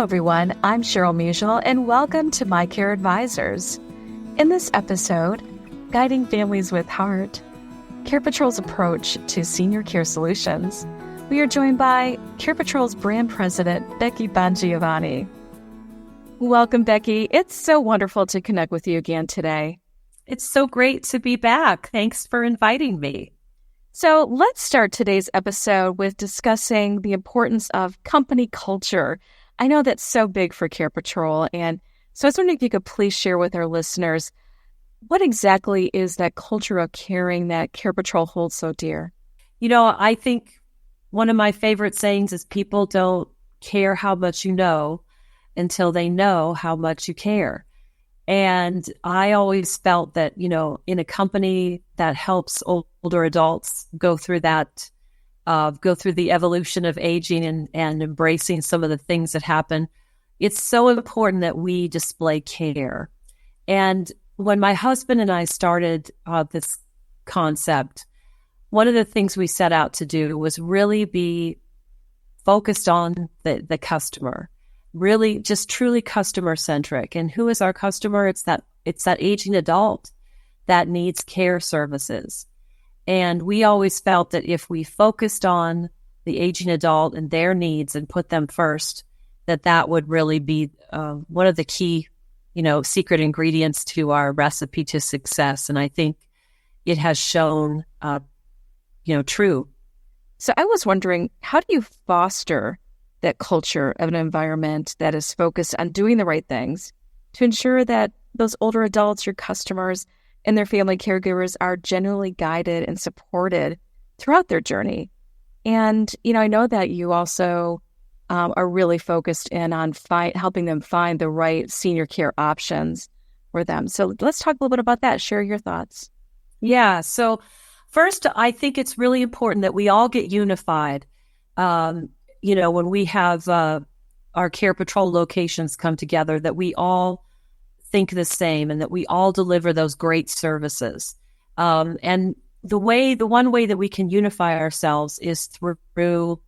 everyone. I'm Cheryl Musial, and welcome to My Care Advisors. In this episode, Guiding Families with Heart, CarePatrol's approach to senior care solutions, we are joined by CarePatrol's brand president, Becky Bongiovanni. Welcome, Becky. It's so wonderful to connect with you again today. It's so great to be back. Thanks for inviting me. So let's start today's episode with discussing the importance of company culture. I know that's so big for CarePatrol, and so I was wondering if you could please share with our listeners, what exactly is that culture of caring that CarePatrol holds so dear? You know, I think one of my favorite sayings is people don't care how much you know until they know how much you care. And I always felt that, you know, in a company that helps older adults go through that, go through the evolution of aging and embracing some of the things that happen, it's so important that we display care. And when my husband and I started this concept, one of the things we set out to do was really be focused on the customer. Really just truly customer centric. And who is our customer? It's that aging adult that needs care services. And we always felt that if we focused on the aging adult and their needs and put them first, that would really be one of the key, secret ingredients to our recipe to success. And I think it has shown, true. So I was wondering, how do you foster that culture of an environment that is focused on doing the right things to ensure that those older adults, your customers, and their family caregivers are genuinely guided and supported throughout their journey? And, I know that you also are really focused in on helping them find the right senior care options for them. So let's talk a little bit about that. Share your thoughts. Yeah. So first, I think it's really important that we all get unified. When we have our CarePatrol locations come together, that we all think the same and that we all deliver those great services. And the one way that we can unify ourselves is through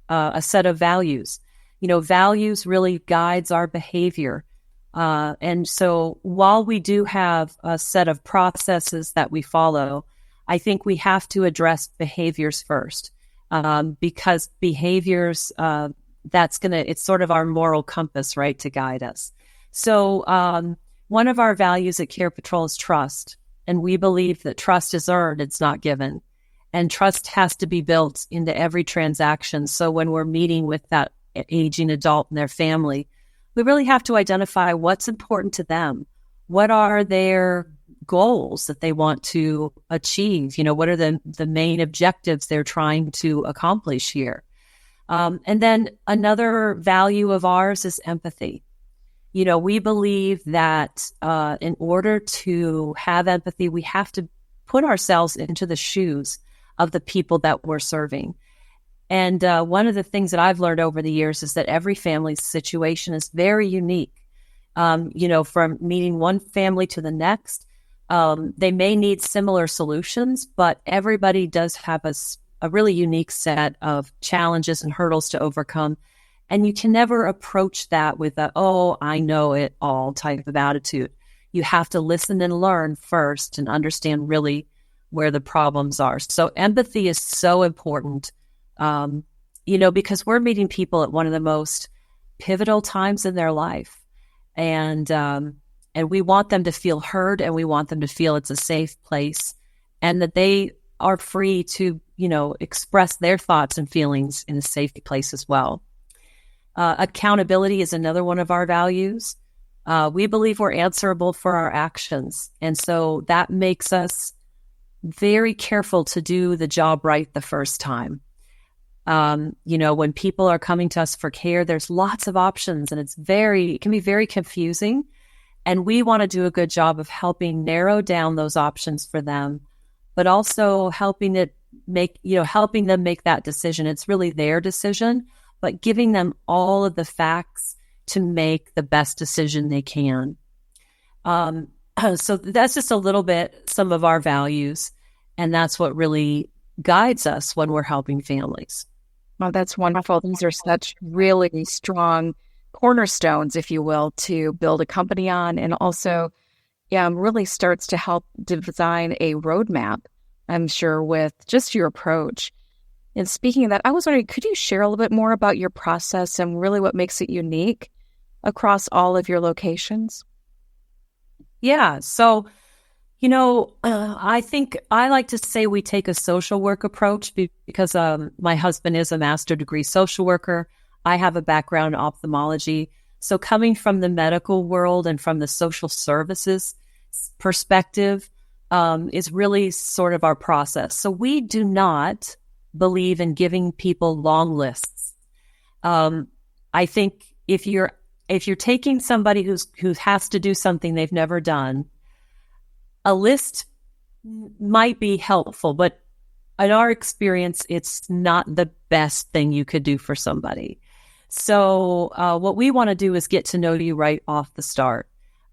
a set of values. Values really guides our behavior. And so while we do have a set of processes that we follow, I think we have to address behaviors first. Because behaviors, it's sort of our moral compass, right, to guide us. So one of our values at CarePatrol is trust. And we believe that trust is earned, it's not given. And trust has to be built into every transaction. So when we're meeting with that aging adult and their family, we really have to identify what's important to them. What are their goals that they want to achieve? What are the main objectives they're trying to accomplish here? And then another value of ours is empathy. We believe that in order to have empathy, we have to put ourselves into the shoes of the people that we're serving. And one of the things that I've learned over the years is that every family's situation is very unique. From meeting one family to the next, they may need similar solutions, but everybody does have a really unique set of challenges and hurdles to overcome. And you can never approach that with I know it all type of attitude. You have to listen and learn first and understand really where the problems are. So empathy is so important, because we're meeting people at one of the most pivotal times in their life. And we want them to feel heard, and we want them to feel it's a safe place and that they are free to, express their thoughts and feelings in a safe place as well. Accountability is another one of our values. We believe we're answerable for our actions. And so that makes us very careful to do the job right the first time. When people are coming to us for care, there's lots of options, and it can be very confusing. And we want to do a good job of helping narrow down those options for them, but also helping them make that decision. It's really their decision, but giving them all of the facts to make the best decision they can. So that's just a little bit, some of our values, and that's what really guides us when we're helping families. Oh, that's wonderful. These are such really strong cornerstones, if you will, to build a company on, and also really starts to help design a roadmap, I'm sure, with just your approach. And speaking of that, I was wondering, could you share a little bit more about your process and really what makes it unique across all of your locations? Yeah. So, I think I like to say we take a social work approach because my husband is a master degree social worker. I have a background in ophthalmology. So coming from the medical world and from the social services perspective is really sort of our process. So we do not believe in giving people long lists. I think if you're taking somebody who has to do something they've never done, a list might be helpful, but in our experience, it's not the best thing you could do for somebody. So what we want to do is get to know you right off the start.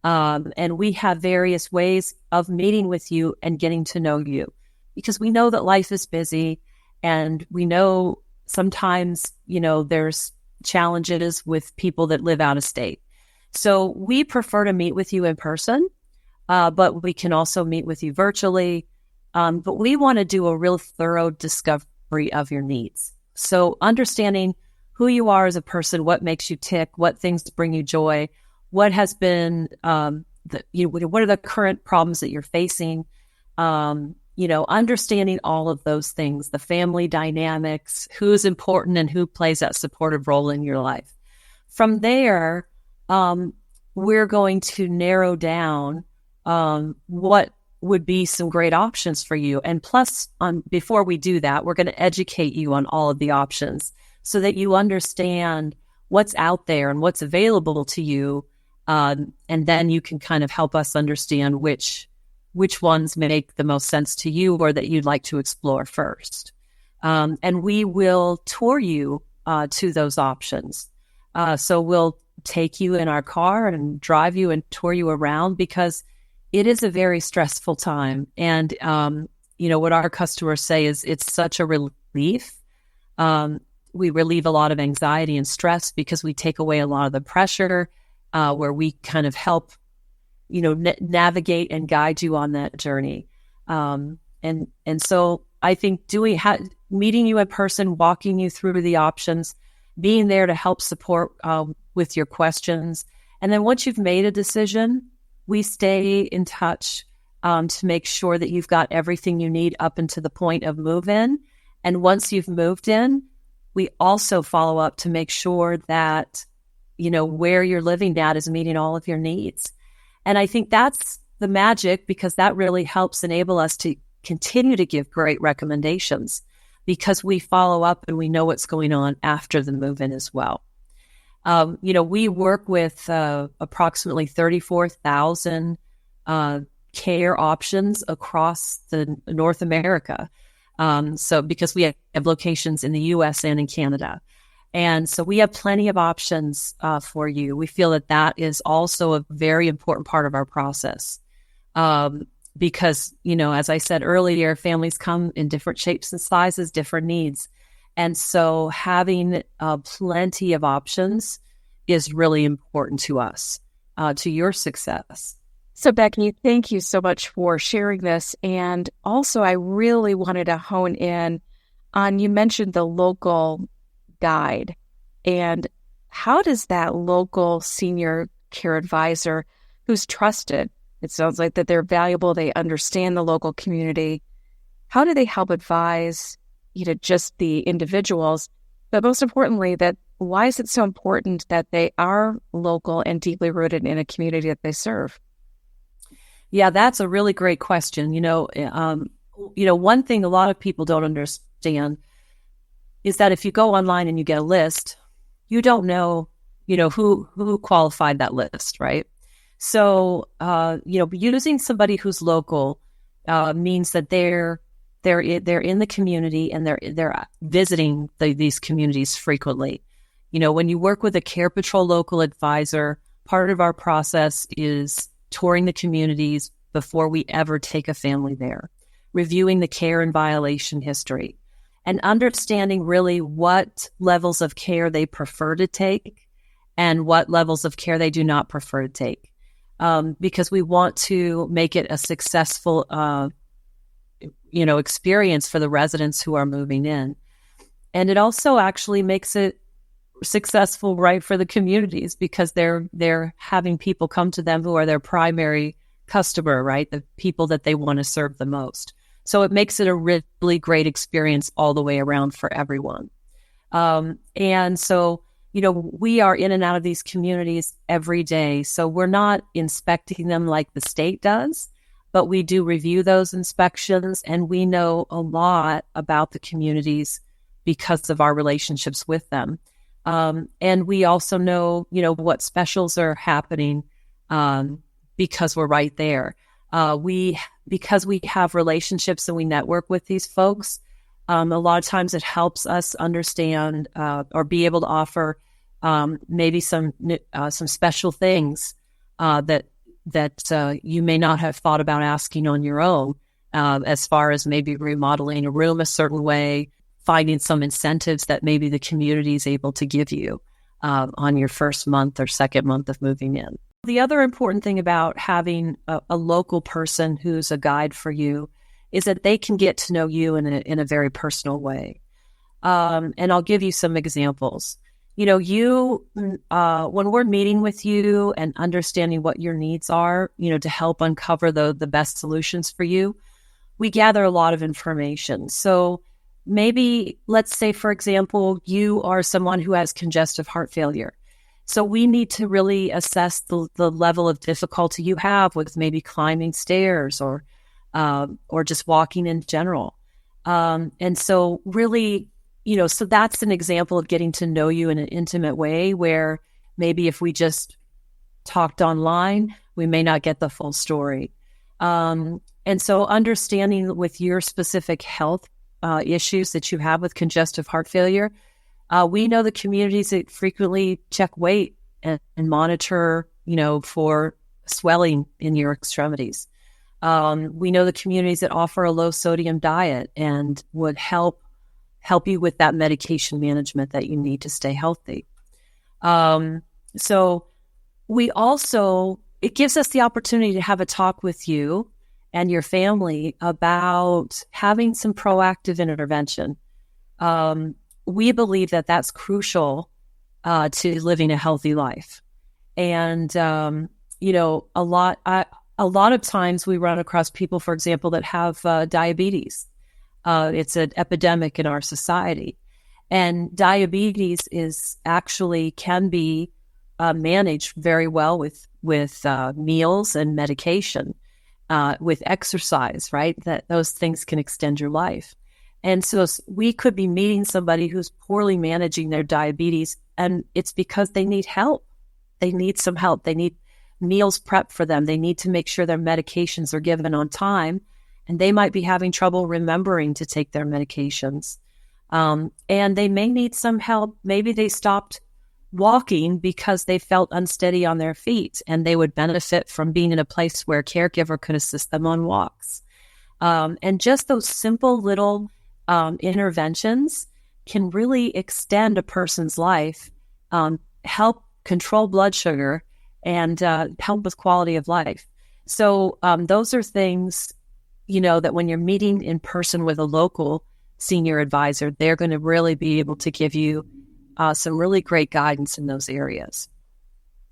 And we have various ways of meeting with you and getting to know you, because we know that life is busy, and we know sometimes, there's challenges with people that live out of state. So we prefer to meet with you in person, but we can also meet with you virtually. But we want to do a real thorough discovery of your needs. So understanding who you are as a person, what makes you tick, what things bring you joy, what has been, what are the current problems that you're facing, understanding all of those things, the family dynamics, who's important and who plays that supportive role in your life. From there, we're going to narrow down what would be some great options for you. And plus, before we do that, we're going to educate you on all of the options so that you understand what's out there and what's available to you. And then you can kind of help us understand which ones make the most sense to you or that you'd like to explore first. And we will tour you to those options. So we'll take you in our car and drive you and tour you around, because it is a very stressful time. And, what our customers say is it's such a relief. We relieve a lot of anxiety and stress because we take away a lot of the pressure, where we kind of help, navigate and guide you on that journey. And so I think meeting you in person, walking you through the options, being there to help support with your questions. And then once you've made a decision, we stay in touch to make sure that you've got everything you need up until the point of move-in. And once you've moved in, we also follow up to make sure that, where you're living at is meeting all of your needs. And I think that's the magic, because that really helps enable us to continue to give great recommendations, because we follow up and we know what's going on after the move-in as well. We work with approximately 34,000 care options across the North America. So because we have locations in the U.S. and in Canada. And so we have plenty of options for you. We feel that is also a very important part of our process. Because, as I said earlier, families come in different shapes and sizes, different needs. And so having plenty of options is really important to us, to your success. So, Becky, thank you so much for sharing this. And also, I really wanted to hone in on, you mentioned the local guide. And how does that local senior care advisor, who's trusted, it sounds like that they're valuable, they understand the local community, how do they help advise, just the individuals, but most importantly, that why is it so important that they are local and deeply rooted in a community that they serve? Yeah, that's a really great question. One thing a lot of people don't understand is that if you go online and you get a list, you don't know, who qualified that list, right? So, using somebody who's local means that they're in the community and they're visiting these communities frequently. When you work with a Care Patrol local advisor, part of our process is touring the communities before we ever take a family there, reviewing the care and violation history, and understanding really what levels of care they prefer to take and what levels of care they do not prefer to take, because we want to make it a successful, experience for the residents who are moving in. And it also actually makes it successful, right, for the communities, because they're having people come to them who are their primary customer, right, the people that they want to serve the most. So it makes it a really great experience all the way around for everyone. And so, we are in and out of these communities every day. So we're not inspecting them like the state does, but we do review those inspections, and we know a lot about the communities because of our relationships with them. And we also know, what specials are happening because we're right there. Because we have relationships and we network with these folks, a lot of times it helps us understand or be able to offer maybe some special things that you may not have thought about asking on your own, as far as maybe remodeling a room a certain way, finding some incentives that maybe the community is able to give you on your first month or second month of moving in. The other important thing about having a local person who's a guide for you is that they can get to know you in a very personal way. And I'll give you some examples. When we're meeting with you and understanding what your needs are, to help uncover the best solutions for you, we gather a lot of information. So maybe, let's say, for example, you are someone who has congestive heart failure. So we need to really assess the level of difficulty you have with maybe climbing stairs or just walking in general. And so really, so that's an example of getting to know you in an intimate way, where maybe if we just talked online, we may not get the full story. And so understanding with your specific health issues that you have with congestive heart failure, we know the communities that frequently check weight and monitor, for swelling in your extremities. We know the communities that offer a low sodium diet and would help you with that medication management that you need to stay healthy. So it gives us the opportunity to have a talk with you and your family about having some proactive intervention. We believe that that's crucial to living a healthy life. And, a lot of times we run across people, for example, that have diabetes. It's an epidemic in our society. And diabetes can be managed very well with meals and medication, with exercise, right? That those things can extend your life. And so we could be meeting somebody who's poorly managing their diabetes, and it's because they need help. They need some help. They need meals prepped for them. They need to make sure their medications are given on time, and they might be having trouble remembering to take their medications. And they may need some help. Maybe they stopped walking because they felt unsteady on their feet, and they would benefit from being in a place where a caregiver could assist them on walks. And just those simple little interventions can really extend a person's life, help control blood sugar, and help with quality of life. So those are things, that when you're meeting in person with a local senior advisor, they're going to really be able to give you some really great guidance in those areas.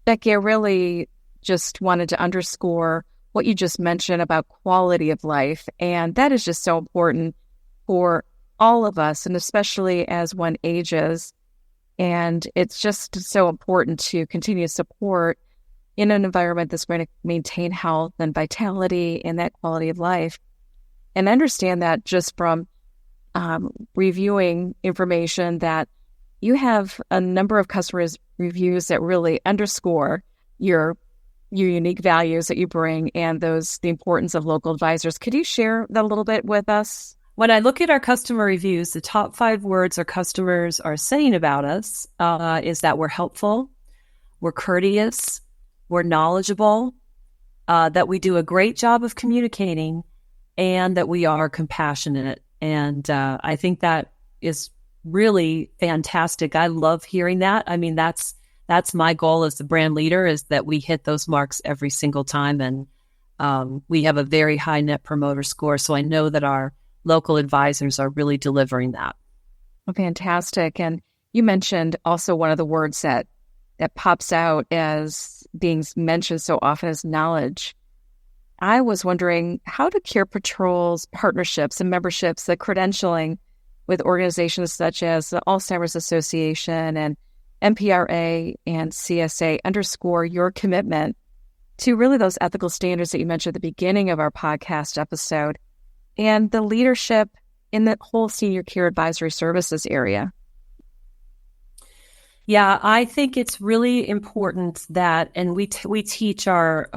Becky, I really just wanted to underscore what you just mentioned about quality of life. And that is just so important for all of us, and especially as one ages. And it's just so important to continue to support in an environment that's going to maintain health and vitality and that quality of life. And understand that just from reviewing information, that you have a number of customers' reviews that really underscore your unique values that you bring and the importance of local advisors. Could you share that a little bit with us? When I look at our customer reviews, the top 5 words our customers are saying about us is that we're helpful, we're courteous, we're knowledgeable, that we do a great job of communicating, and that we are compassionate. And I think that is really fantastic. I love hearing that. I mean, that's that's my goal as the brand leader, is that we hit those marks every single time. And we have a very high net promoter score. So I know that our local advisors are really delivering that. Well, fantastic. And you mentioned also one of the words that pops out as being mentioned so often is knowledge. I was wondering, how do CarePatrol's partnerships and memberships, the credentialing with organizations such as the Alzheimer's Association and MPRA and CSA underscore your commitment to really those ethical standards that you mentioned at the beginning of our podcast episode and the leadership in the whole senior care advisory services area? Yeah, I think it's really important that, and we teach our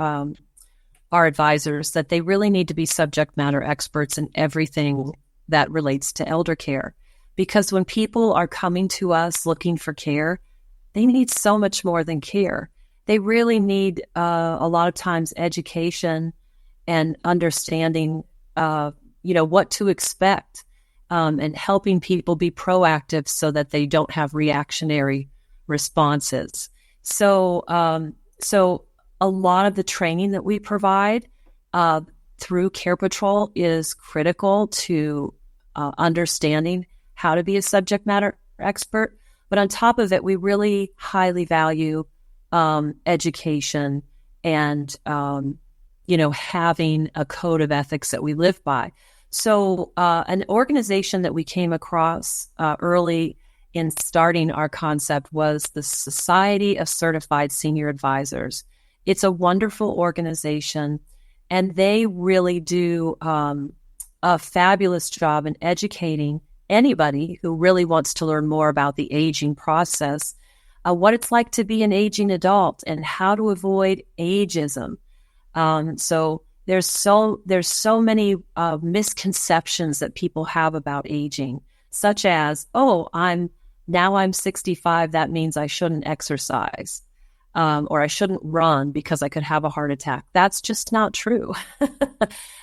advisors that they really need to be subject matter experts in everything that relates to elder care. Because when people are coming to us looking for care, they need so much more than care. They really need a lot of times education and understanding, what to expect, and helping people be proactive so that they don't have reactionary responses. So a lot of the training that we provide through CarePatrol is critical to understanding how to be a subject matter expert. But on top of it, we really highly value education and, having a code of ethics that we live by. So an organization that we came across early in starting our concept was the Society of Certified Senior Advisors. It's a wonderful organization, and they really do a fabulous job in educating anybody who really wants to learn more about the aging process, what it's like to be an aging adult and how to avoid ageism. So there's so many misconceptions that people have about aging, such as, I'm 65, that means I shouldn't exercise, or I shouldn't run because I could have a heart attack. That's just not true.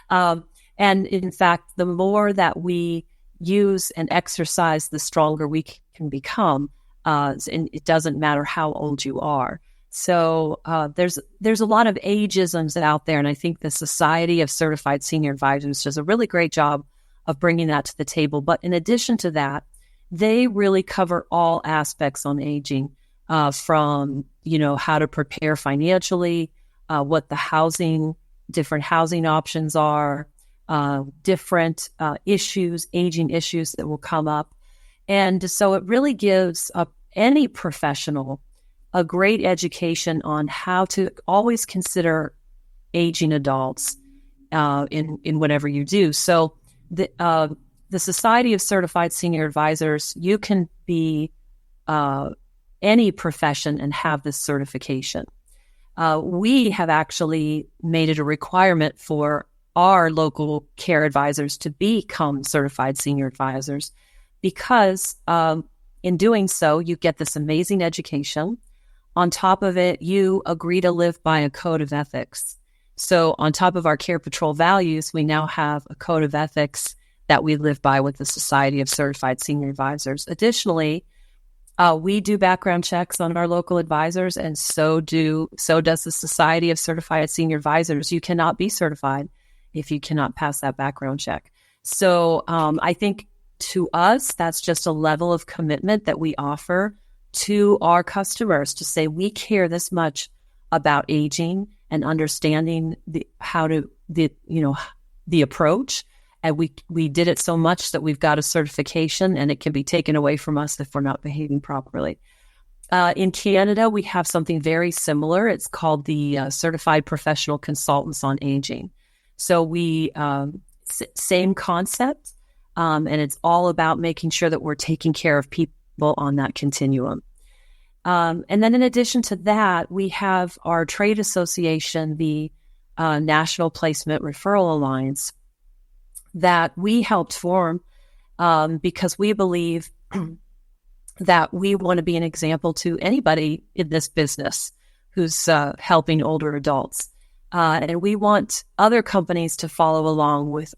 And in fact, the more that we use and exercise, the stronger we can become. And it doesn't matter how old you are. So there's a lot of ageisms out there, and I think the Society of Certified Senior Advisors does a really great job of bringing that to the table. But in addition to that, they really cover all aspects on aging, from how to prepare financially, what the different housing options are, different aging issues that will come up. And so it really gives any professional a great education on how to always consider aging adults in whatever you do. So the Society of Certified Senior Advisors, you can be any profession and have this certification. We have actually made it a requirement for our local care advisors to become certified senior advisors, because in doing so, you get this amazing education. On top of it, you agree to live by a code of ethics. So on top of our CarePatrol values, we now have a code of ethics that we live by with the Society of Certified Senior Advisors. Additionally, we do background checks on our local advisors, and so does the Society of Certified Senior Advisors. You cannot be certified if you cannot pass that background check. So I think to us, that's just a level of commitment that we offer to our customers to say we care this much about aging and understanding the approach. And we did it so much that we've got a certification, and it can be taken away from us if we're not behaving properly. In Canada, we have something very similar. It's called the Certified Professional Consultants on Aging. So we, same concept, and it's all about making sure that we're taking care of people on that continuum. And then in addition to that, we have our trade association, the National Placement Referral Alliance, that we helped form because we believe that we want to be an example to anybody in this business who's helping older adults. And we want other companies to follow along with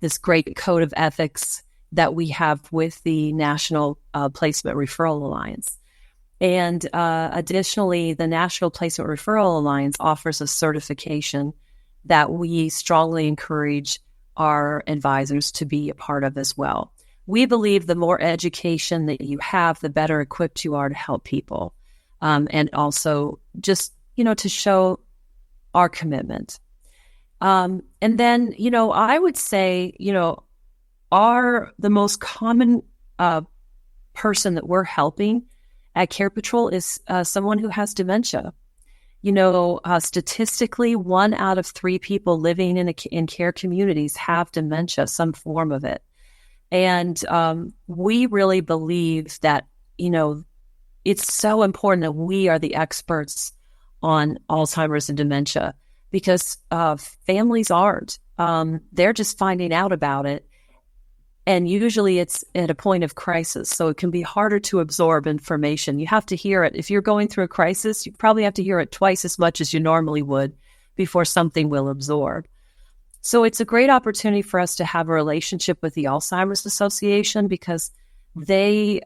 this great code of ethics that we have with the National Placement Referral Alliance. And additionally, the National Placement Referral Alliance offers a certification that we strongly encourage our advisors to be a part of as well. We believe the more education that you have, the better equipped you are to help people. And also just, to show our commitment. And then, I would say, the most common person that we're helping at Care Patrol is someone who has dementia. Statistically, 1 out of 3 people living in care communities have dementia, some form of it. And we really believe that, it's so important that we are the experts on Alzheimer's and dementia because families aren't. They're just finding out about it. And usually it's at a point of crisis, so it can be harder to absorb information. You have to hear it. If you're going through a crisis, you probably have to hear it twice as much as you normally would before something will absorb. So it's a great opportunity for us to have a relationship with the Alzheimer's Association because they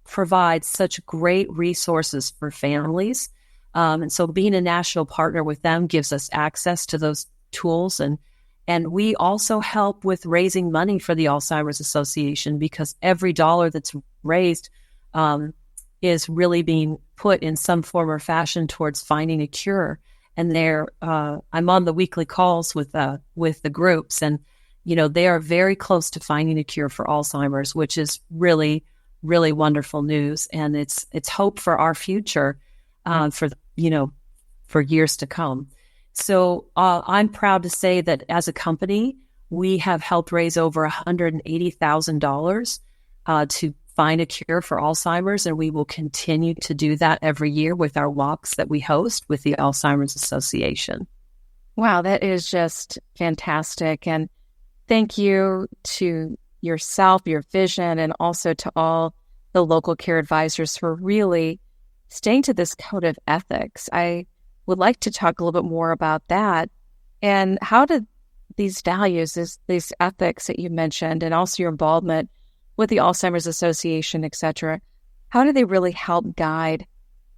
provide such great resources for families. And so being a national partner with them gives us access to those tools. And we also help with raising money for the Alzheimer's Association because every dollar that's raised is really being put in some form or fashion towards finding a cure. And I'm on the weekly calls with the groups, and they are very close to finding a cure for Alzheimer's, which is really, really wonderful news, and it's hope for our future for years to come. So I'm proud to say that as a company, we have helped raise over $180,000 to find a cure for Alzheimer's, and we will continue to do that every year with our walks that we host with the Alzheimer's Association. Wow, that is just fantastic. And thank you to yourself, your vision, and also to all the local care advisors for really staying to this code of ethics. I would like to talk a little bit more about that and how did these values, these ethics that you mentioned, and also your involvement with the Alzheimer's Association, et cetera, how do they really help guide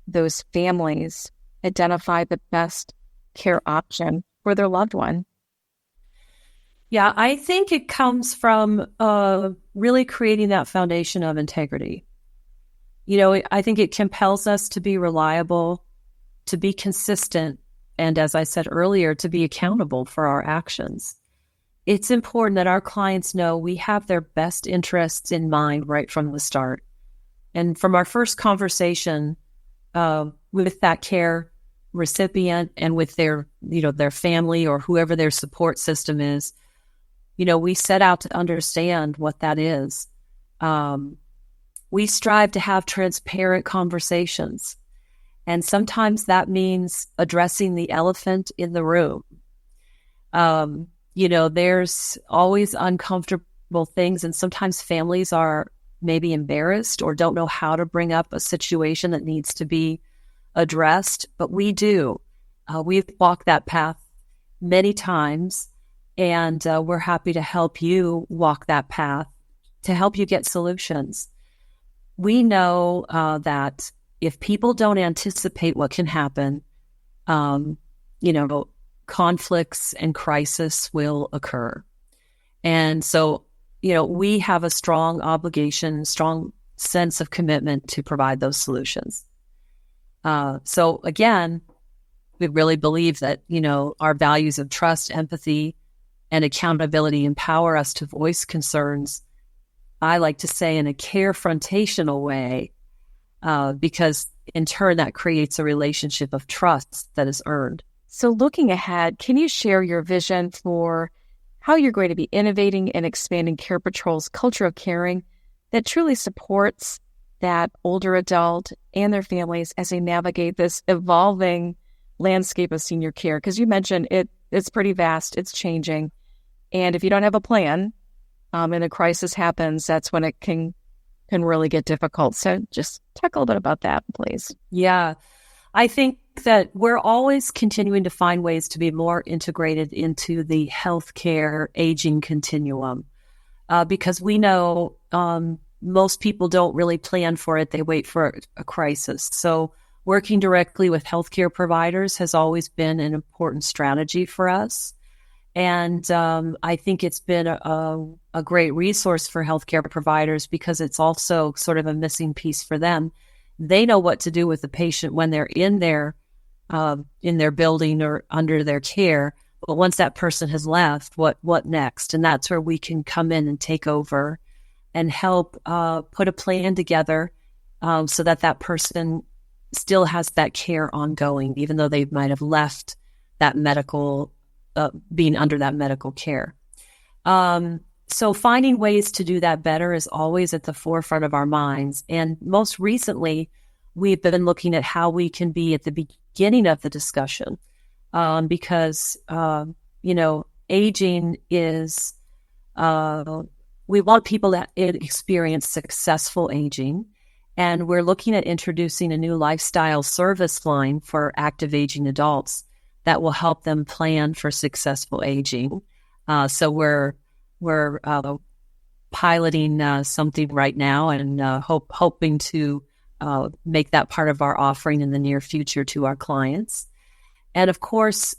those families identify the best care option for their loved one? Yeah, I think it comes from really creating that foundation of integrity. I think it compels us to be reliable, to be consistent, and as I said earlier, to be accountable for our actions. It's important that our clients know we have their best interests in mind right from the start. And from our first conversation with that care recipient and with their family or whoever their support system is, we set out to understand what that is. We strive to have transparent conversations. And sometimes that means addressing the elephant in the room. There's always uncomfortable things, and sometimes families are maybe embarrassed or don't know how to bring up a situation that needs to be addressed, but we do. We've walked that path many times, and we're happy to help you walk that path to help you get solutions. We know that if people don't anticipate what can happen, conflicts and crisis will occur. And so, we have a strong obligation, strong sense of commitment to provide those solutions. So again, we really believe that, our values of trust, empathy, and accountability empower us to voice concerns, I like to say, in a carefrontational way, because in turn that creates a relationship of trust that is earned. So looking ahead, can you share your vision for how you're going to be innovating and expanding Care Patrol's culture of caring that truly supports that older adult and their families as they navigate this evolving landscape of senior care? Because you mentioned it's pretty vast, it's changing. And if you don't have a plan and a crisis happens, that's when it can really get difficult. So just talk a little bit about that, please. Yeah, I think that we're always continuing to find ways to be more integrated into the healthcare aging continuum because we know most people don't really plan for it. They wait for a crisis. So working directly with healthcare providers has always been an important strategy for us. And I think it's been a great resource for healthcare providers because it's also sort of a missing piece for them. They know what to do with the patient when they're in their building or under their care. But once that person has left, what next? And that's where we can come in and take over and help put a plan together so that person still has that care ongoing, even though they might have left that medical being under that medical care. So finding ways to do that better is always at the forefront of our minds. And most recently, we've been looking at how we can be at the beginning of the discussion because, aging is, we want people that experience successful aging. And we're looking at introducing a new lifestyle service line for active aging adults that will help them plan for successful aging. So we're piloting something right now and hoping to make that part of our offering in the near future to our clients. And of course,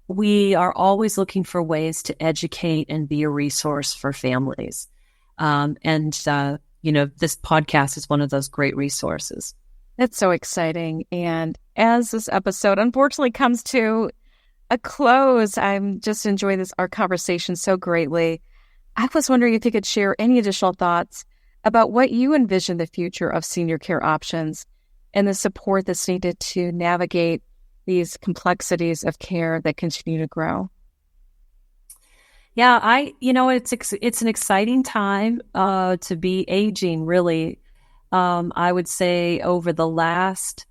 we are always looking for ways to educate and be a resource for families. This podcast is one of those great resources. That's so exciting. And as this episode unfortunately comes to a close, I'm just enjoying our conversation so greatly. I was wondering if you could share any additional thoughts about what you envision the future of senior care options and the support that's needed to navigate these complexities of care that continue to grow. Yeah, it's an exciting time to be aging, really. I would say over the last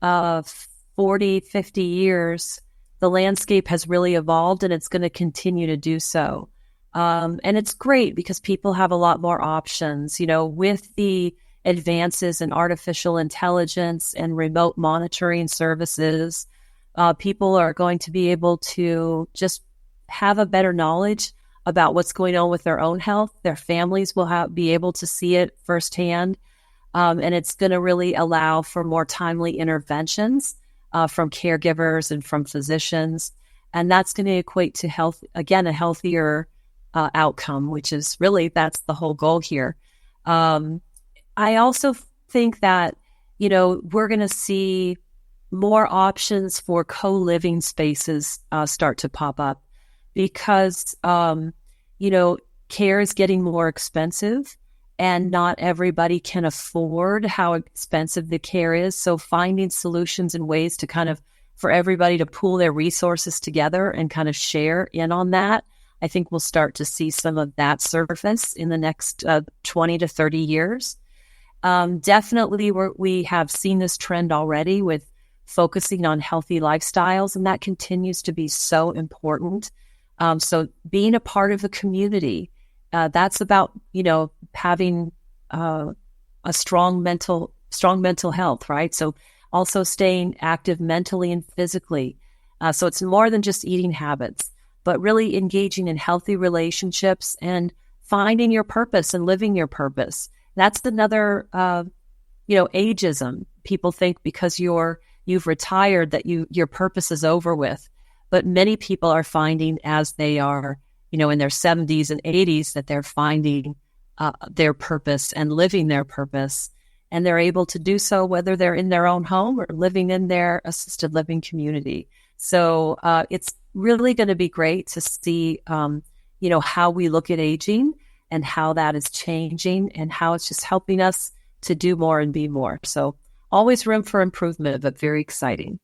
40, 50 years, the landscape has really evolved and it's going to continue to do so. And it's great because people have a lot more options, with the advances in artificial intelligence and remote monitoring services. People are going to be able to just have a better knowledge about what's going on with their own health. Their families will be able to see it firsthand. And it's going to really allow for more timely interventions from caregivers and from physicians. And that's going to equate to a healthier outcome, which is really, that's the whole goal here. I also think that, we're going to see more options for co-living spaces start to pop up because, care is getting more expensive. And not everybody can afford how expensive the care is. So finding solutions and ways to for everybody to pool their resources together and kind of share in on that, I think we'll start to see some of that surface in the next 20 to 30 years. Definitely, we have seen this trend already with focusing on healthy lifestyles, and that continues to be so important. So being a part of a community, that's about, having a strong mental health, right? So also staying active mentally and physically. So it's more than just eating habits, but really engaging in healthy relationships and finding your purpose and living your purpose. That's another, ageism. People think because you've retired that your purpose is over with, but many people are finding as they are in their 70s and 80s that they're finding their purpose and living their purpose. And they're able to do so whether they're in their own home or living in their assisted living community. So it's really going to be great to see, how we look at aging and how that is changing and how it's just helping us to do more and be more. So always room for improvement, but very exciting.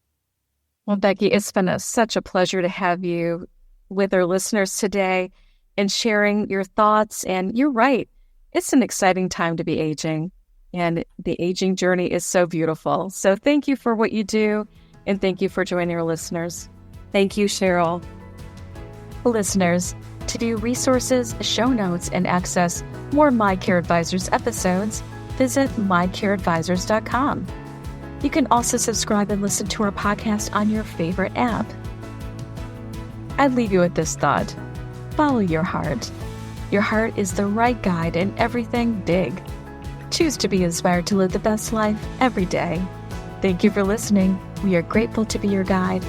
Well, Becky, it's been such a pleasure to have you with our listeners today and sharing your thoughts. And you're right. It's an exciting time to be aging, and the aging journey is so beautiful. So thank you for what you do, and thank you for joining our listeners. Thank you, Cheryl. Listeners, to view resources, show notes, and access more My Care Advisors episodes, visit mycareadvisors.com. You can also subscribe and listen to our podcast on your favorite app. I'd leave you with this thought. Follow your heart. Your heart is the right guide in everything big Choose to be inspired to live the best life every day. Thank you for listening. We are grateful to be your guide.